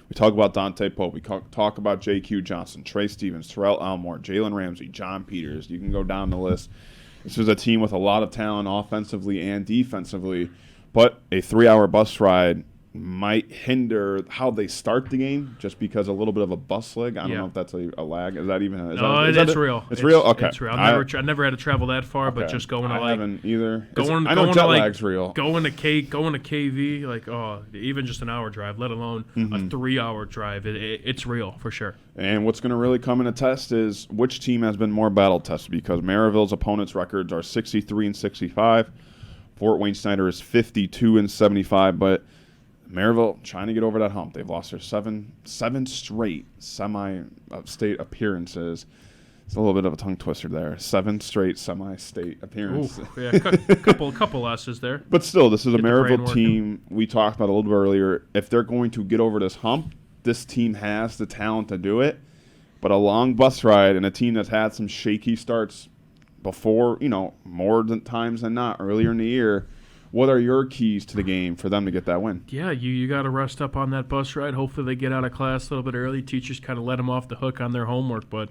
We talk about Dante Pope. We talk about J.Q. Johnson, Trey Stevens, Terrell Elmore, Jalen Ramsey, John Peters. You can go down the list. This is a team with a lot of talent offensively and defensively, but a 3-hour bus ride might hinder how they start the game just because a little bit of a bus lag. I don't know if that's a lag. Is that even? It's real. It's real? Okay. It's real. I never had to travel that far, but just going to I haven't either. I know jet lag's real. Going to KV, even just an hour drive, let alone a 3-hour drive. It's real for sure. And what's going to really come in a test is which team has been more battle tested, because Maryville's opponents' records are 63-65. Fort Wayne Snyder is 52-75, but Maryville trying to get over that hump. They've lost their seven straight semi-state appearances. It's a little bit of a tongue twister there. 7 straight semi-state appearances. Ooh, yeah, couple losses there. But still, this is a Maryville team we talked about a little bit earlier. If they're going to get over this hump, this team has the talent to do it. But a long bus ride and a team that's had some shaky starts before, more times than not earlier in the year. What are your keys to the game for them to get that win? Yeah, you got to rest up on that bus ride. Hopefully they get out of class a little bit early. Teachers kind of let them off the hook on their homework. But,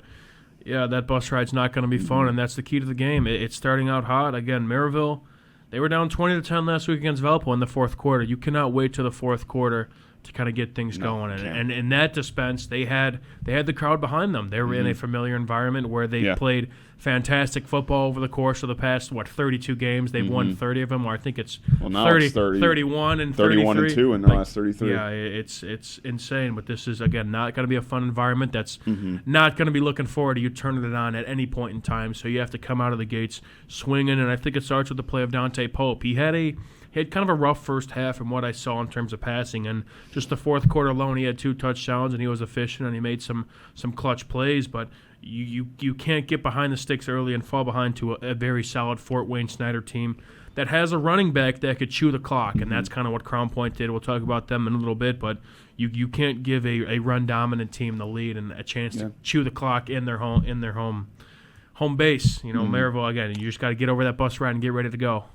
yeah, that bus ride's not going to be fun, and that's the key to the game. It's starting out hot. Again, Maryville, they were down 20-10 last week against Valpo in the fourth quarter. You cannot wait till the fourth quarter to kind of get things going. And in that dispense, they had the crowd behind them. They were in a familiar environment where they played fantastic football over the course of the past 32 games. They've won 30 of them, or I think it's 31 and 2 in the last 33. Yeah, it's insane. But this is, again, not going to be a fun environment. That's not going to be looking forward to you turning it on at any point in time. So you have to come out of the gates swinging, and I think it starts with the play of Dante Pope. He had kind of a rough first half from what I saw in terms of passing, and just the fourth quarter alone, he had 2 touchdowns, and he was efficient, and he made some clutch plays. But you can't get behind the sticks early and fall behind to a very solid Fort Wayne Snyder team that has a running back that could chew the clock, and that's kind of what Crown Point did. We'll talk about them in a little bit, but you can't give a run-dominant team the lead and a chance to chew the clock in their home base. Maryville, again, you just got to get over that bus ride and get ready to go.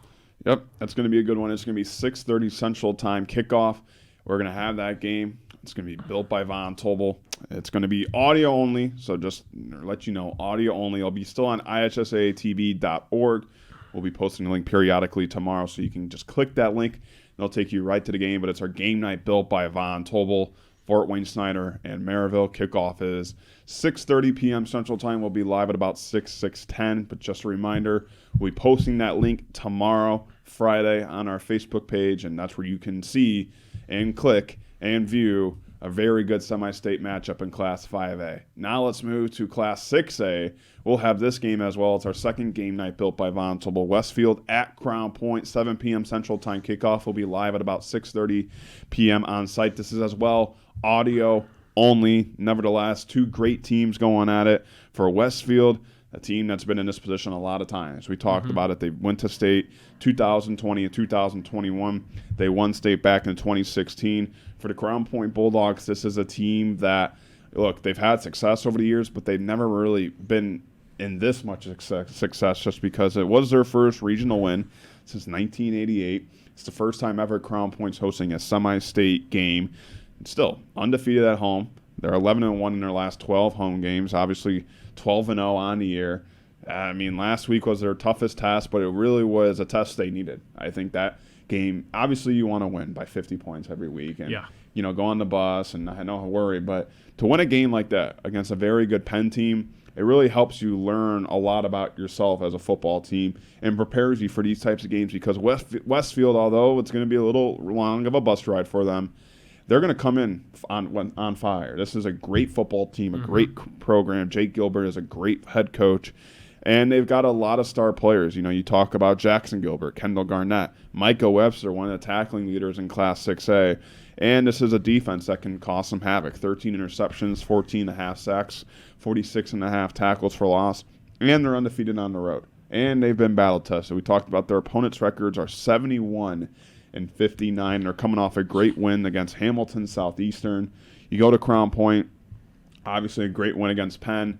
Yep, that's going to be a good one. It's going to be 6:30 Central Time kickoff. We're going to have that game. It's going to be built by Von Tobel. It's going to be audio only, so just let you know, audio only. It'll be still on ihsatv.org. We'll be posting the link periodically tomorrow, so you can just click that link. It'll take you right to the game, but it's our game night built by Von Tobel, Fort Wayne Snyder, and Maryville. Kickoff is 6:30 p.m. Central Time. We'll be live at about 6:10, but just a reminder, we'll be posting that link tomorrow, Friday, on our Facebook page, and that's where you can see and click and view a very good semi-state matchup in Class 5A. Now let's move to Class 6A. We'll have this game as well. It's our second game night built by Von Tobel. Westfield at Crown Point, 7 p.m. Central Time kickoff. Will be live at about 6:30 p.m. on site. This is as well audio only. Nevertheless, 2 great teams going at it. For Westfield, a team that's been in this position a lot of times. We talked about it. They went to state 2020 and 2021. They won state back in 2016. For the Crown Point Bulldogs, this is a team that, look, they've had success over the years, but they've never really been in this much success just because it was their first regional win since 1988. It's the first time ever Crown Point's hosting a semi-state game. It's still undefeated at home. They're 11-1 in their last 12 home games. Obviously, 12-0 on the year. I mean, last week was their toughest test, but it really was a test they needed. I think that game, obviously you want to win by 50 points every week and, go on the bus and no worry. But to win a game like that against a very good Penn team, It really helps you learn a lot about yourself as a football team and prepares you for these types of games because Westfield, although it's going to be a little long of a bus ride for them, they're going to come in on fire. This is a great football team, a great program. Jake Gilbert is a great head coach. And they've got a lot of star players. You know, you talk about Jackson Gilbert, Kendall Garnett, Micah Webster, one of the tackling leaders in Class 6A. And this is a defense that can cause some havoc. 13 interceptions, 14.5 sacks, 46.5 tackles for loss. And they're undefeated on the road. And they've been battle tested. We talked about their opponents' records are 71-59. They're coming off a great win against Hamilton Southeastern. You go to Crown Point, obviously a great win against Penn.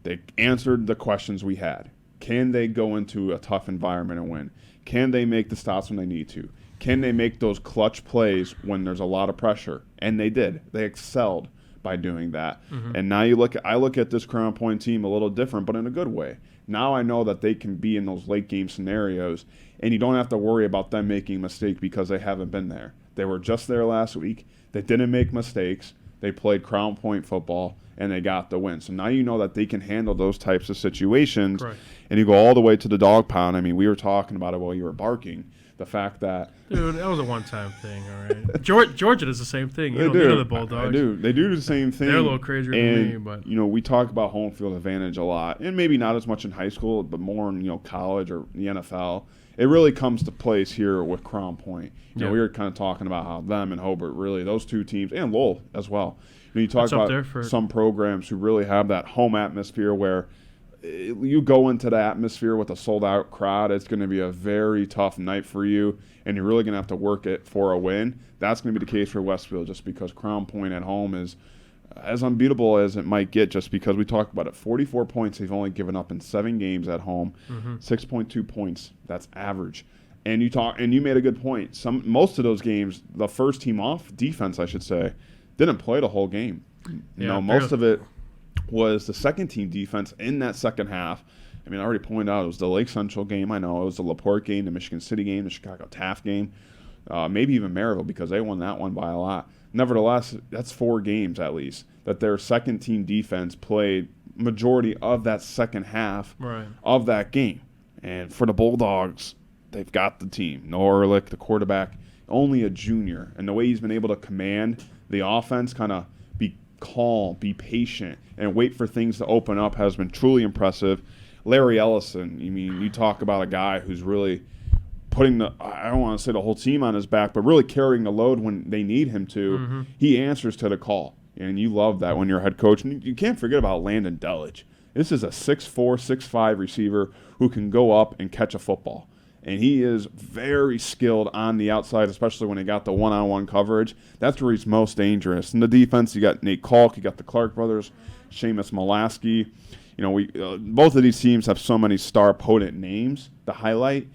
They answered the questions we had. Can they go into a tough environment and win? Can they make the stops when they need to? Can they make those clutch plays when there's a lot of pressure? And they did. They excelled by doing that. And now I look at this Crown Point team a little different, but in a good way. Now I know that they can be in those late game scenarios, and you don't have to worry about them making a mistake because they haven't been there. They were just there last week. They didn't make mistakes. They played Crown Point football, and they got the win. So now you know that they can handle those types of situations. Correct. And you go all the way to the dog pound. I mean, we were talking about it while you were barking. The fact that Dude, that was a one-time thing, all right. Georgia does the same thing. You they do. know the Bulldogs. I do. They do the same thing. They're a little crazier than me, but you know, we talk about home field advantage a lot, and maybe not as much in high school, but more in college or the NFL. It really comes to place here with Crown Point. You know, we were kind of talking about how them and Hobart, really, those two teams, and Lowell as well. You talk about some programs who really have that home atmosphere where you go into the atmosphere with a sold-out crowd, it's going to be a very tough night for you, and you're really going to have to work it for a win. That's going to be the case for Westfield just because Crown Point at home is as unbeatable as it might get just because we talked about it. 44 points they've only given up in 7 games at home, 6.2 points. That's average. And you made a good point. Most of those games, the first team off defense, I should say, didn't play the whole game. Most of it was the second team defense in that second half. I mean, I already pointed out it was the Lake Central game. I know it was the LaPorte game, the Michigan City game, the Chicago Taft game, maybe even Maryville because they won that one by a lot. Nevertheless, that's 4 games at least that their second team defense played majority of that second half of that game. And for the Bulldogs, they've got the team. Noah Ehrlich, the quarterback, only a junior. And the way he's been able to command the offense, kind of be calm, be patient, and wait for things to open up has been truly impressive. Larry Ellison, you talk about a guy who's really putting I don't want to say the whole team on his back, but really carrying the load when they need him to. He answers to the call, and you love that when you're a head coach. And you can't forget about Landon Delage. This is a 6'4", 6'5" receiver who can go up and catch a football. And he is very skilled on the outside, especially when he got the one-on-one coverage. That's where he's most dangerous. In the defense, you got Nate Kalk, you got the Clark brothers, Seamus Molaski. Both of these teams have so many star potent names to highlight.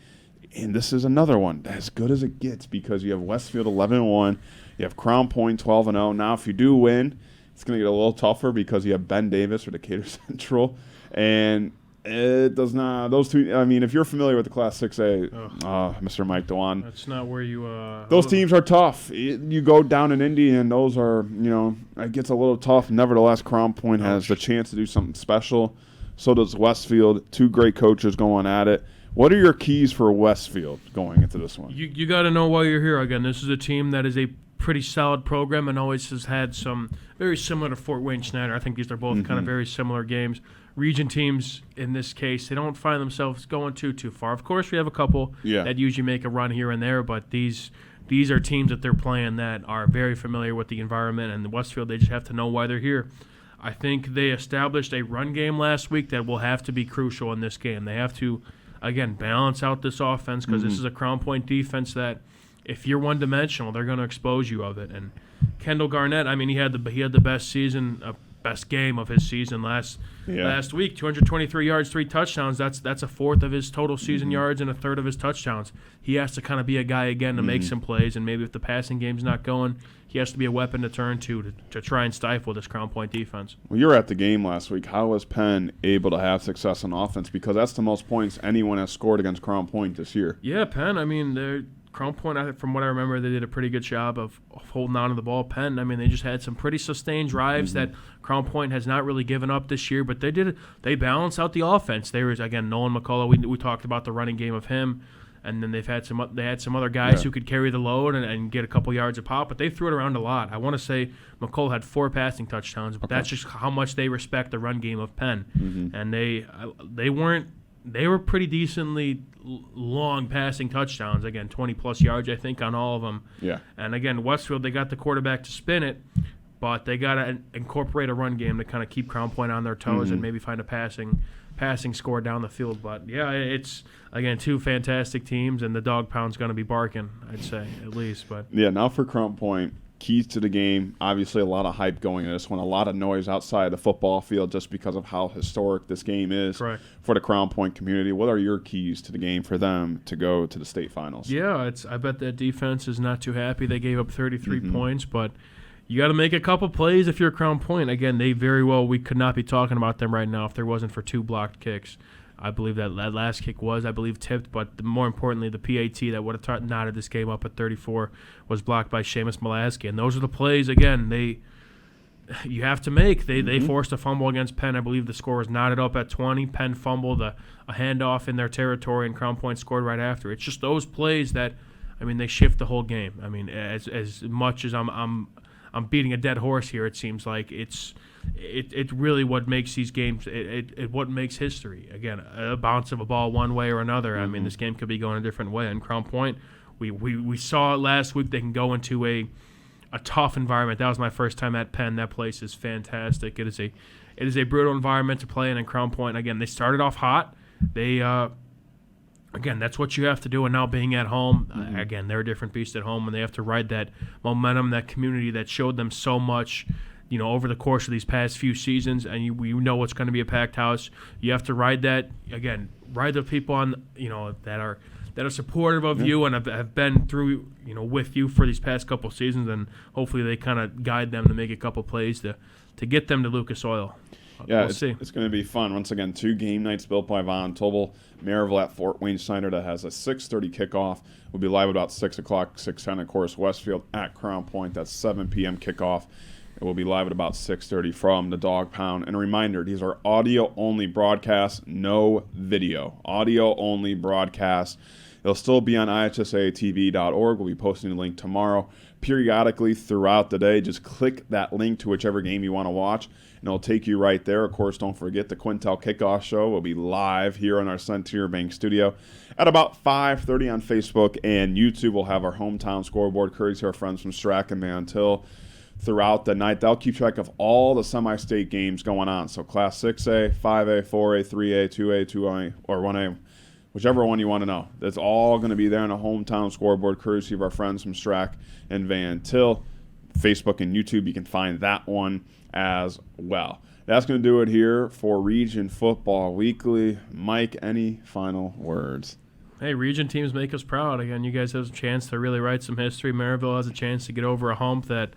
And this is another one as good as it gets because you have Westfield 11-1, you have Crown Point 12-0. Now, if you do win, it's going to get a little tougher because you have Ben Davis or Decatur Central, and it does not. Those two. I mean, if you're familiar with the Class 6A, Mr. Mike Dewan, that's not where you. Those teams are tough. You go down in Indy, and those are it gets a little tough. Nevertheless, Crown Point has the chance to do something special. So does Westfield. 2 great coaches going at it. What are your keys for Westfield going into this one? You got to know why you're here. Again, this is a team that is a pretty solid program and always has had some very similar to Fort Wayne Schneider. I think these are both kind of very similar games. Region teams, in this case, they don't find themselves going too far. Of course, we have a couple that usually make a run here and there, but these are teams that they're playing that are very familiar with the environment, and the Westfield, they just have to know why they're here. I think they established a run game last week that will have to be crucial in this game. They have to, again, balance out this offense because this is a Crown Point defense that if you're one-dimensional, they're going to expose you of it. And Kendall Garnett, I mean, he had the best season, best game of his season last week. 223 yards, 3 touchdowns. That's a fourth of his total season yards and a third of his touchdowns. He has to kind of be a guy again to make some plays, and maybe if the passing game's not going, he has to be a weapon to turn to try and stifle this Crown Point defense. Well, you were at the game last week. How was Penn able to have success on offense? Because that's the most points anyone has scored against Crown Point this year. Yeah, Penn. I mean, Crown Point, from what I remember, they did a pretty good job of holding on to the ball. Penn, I mean, they just had some pretty sustained drives that Crown Point has not really given up this year, but they balanced out the offense. There was, again, Nolan McCullough. We talked about the running game of him, and then they had some other guys who could carry the load and get a couple yards a pop, but they threw it around a lot. I want to say McCullough had 4 passing touchdowns, but that's just how much they respect the run game of Penn. And they were pretty decently long passing touchdowns. Again, 20-plus yards, I think, on all of them. Yeah. And again, Westfield, they got the quarterback to spin it, but they got to incorporate a run game to kind of keep Crown Point on their toes and maybe find a passing score down the field. But, yeah, it's, again, 2 fantastic teams, and the dog pound's going to be barking, I'd say, at least. But yeah, now for Crown Point. Keys to the game, obviously a lot of hype going in this one, a lot of noise outside the football field just because of how historic this game is for the Crown Point community. What are your keys to the game for them to go to the state finals? Yeah, I bet that defense is not too happy. They gave up 33 points, but you got to make a couple plays if you're Crown Point. Again, we could not be talking about them right now if there wasn't for 2 blocked kicks. I believe that last kick was, tipped, but more importantly, the PAT that would have knotted this game up at 34 was blocked by Seamus Mulaski. And those are the plays, again, you have to make. They forced a fumble against Penn. I believe the score was knotted up at 20. Penn fumbled a handoff in their territory, and Crown Point scored right after. It's just those plays that, I mean, they shift the whole game. I mean, as much as I'm beating a dead horse here, it seems like it really what makes these games, what makes history. Again, a bounce of a ball one way or another. I mean, this game could be going a different way. And Crown Point, we saw it last week. They can go into a tough environment. That was my first time at Penn. That place is fantastic. It is a brutal environment to play in. And Crown Point, again, they started off hot. They again, that's what you have to do. And now being at home, again, they're a different beast at home, and they have to ride that momentum, that community that showed them so much, over the course of these past few seasons. And we know it's going to be a packed house. You have to ride that, again, ride the people on, that are supportive of you and have been through, with you for these past couple seasons, and hopefully they kind of guide them to make a couple plays to get them to Lucas Oil. Yeah, it's going to be fun. Once again, 2 game nights built by Von Tobel. Maryville at Fort Wayne Snyder that has a 6:30 kickoff. We'll be live about 6 o'clock, 6:10, of course. Westfield at Crown Point. That's 7 p.m. kickoff. It will be live at about 6:30 from the Dog Pound. And a reminder, these are audio-only broadcasts, no video. Audio-only broadcasts. It'll still be on IHSATV.org. We'll be posting a link tomorrow. Periodically throughout the day, just click that link to whichever game you want to watch, and it'll take you right there. Of course, don't forget the Quintel Kickoff Show will be live here on our Centier Bank studio at about 5:30 on Facebook and YouTube. We'll have our hometown scoreboard, courtesy to our friends from Strack and Van Til. Throughout the night, they'll keep track of all the semi-state games going on. So Class 6A, 5A, 4A, 3A, 2A, 2A, or 1A. Whichever one you want to know. That's all going to be there on a hometown scoreboard, courtesy of our friends from Strack and Van Til. Facebook and YouTube, you can find that one as well. That's going to do it here for Region Football Weekly. Mike, any final words? Hey, region teams make us proud. Again, you guys have a chance to really write some history. Maryville has a chance to get over a hump that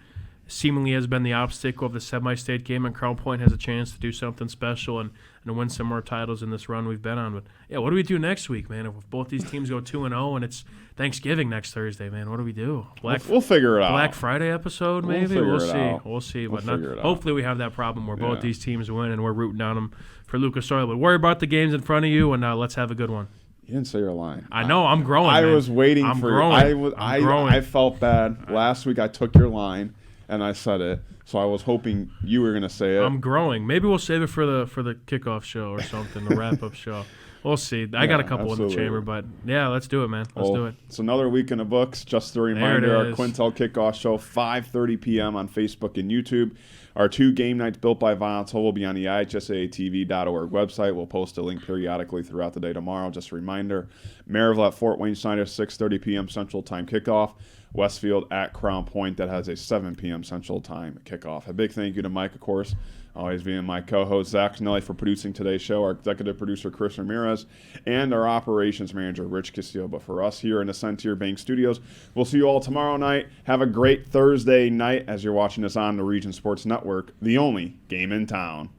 seemingly has been the obstacle of the semi-state game, and Crown Point has a chance to do something special and win some more titles in this run we've been on. But, yeah, what do we do next week, man? If both these teams go 2-0 and it's Thanksgiving next Thursday, man, what do we do? We'll figure it out. Black Friday episode, maybe? We'll see. We'll see. But hopefully we have that problem where both these teams win and we're rooting on them for Lucas Oil. But worry about the games in front of you, and let's have a good one. You didn't say your line. I know. I'm growing, I man. was waiting I'm for growing. you. I'm growing. I felt bad. Last week I took your line, and I said it. So I was hoping you were going to say it. I'm growing. Maybe we'll save it for the kickoff show or something, the wrap-up show. We'll see. I got a couple in the chamber, but, yeah, let's do it, man. Let's do it. It's another week in the books. Just a reminder, our Quintel Kickoff Show, 5:30 p.m. on Facebook and YouTube. Our 2 game nights built by Von Til will be on the IHSATV.org website. We'll post a link periodically throughout the day tomorrow. Just a reminder, Maryville at Fort Wayne Snyder, 6:30 p.m. Central Time kickoff. Westfield at Crown Point, that has a 7 p.m. Central Time kickoff. A big thank you to Mike, of course, always being my co-host, Zach Snelly, for producing today's show, our executive producer, Chris Ramirez, and our operations manager, Rich Castillo. But for us here in the Centier Bank Studios, we'll see you all tomorrow night. Have a great Thursday night as you're watching us on the Region Sports Network, the only game in town.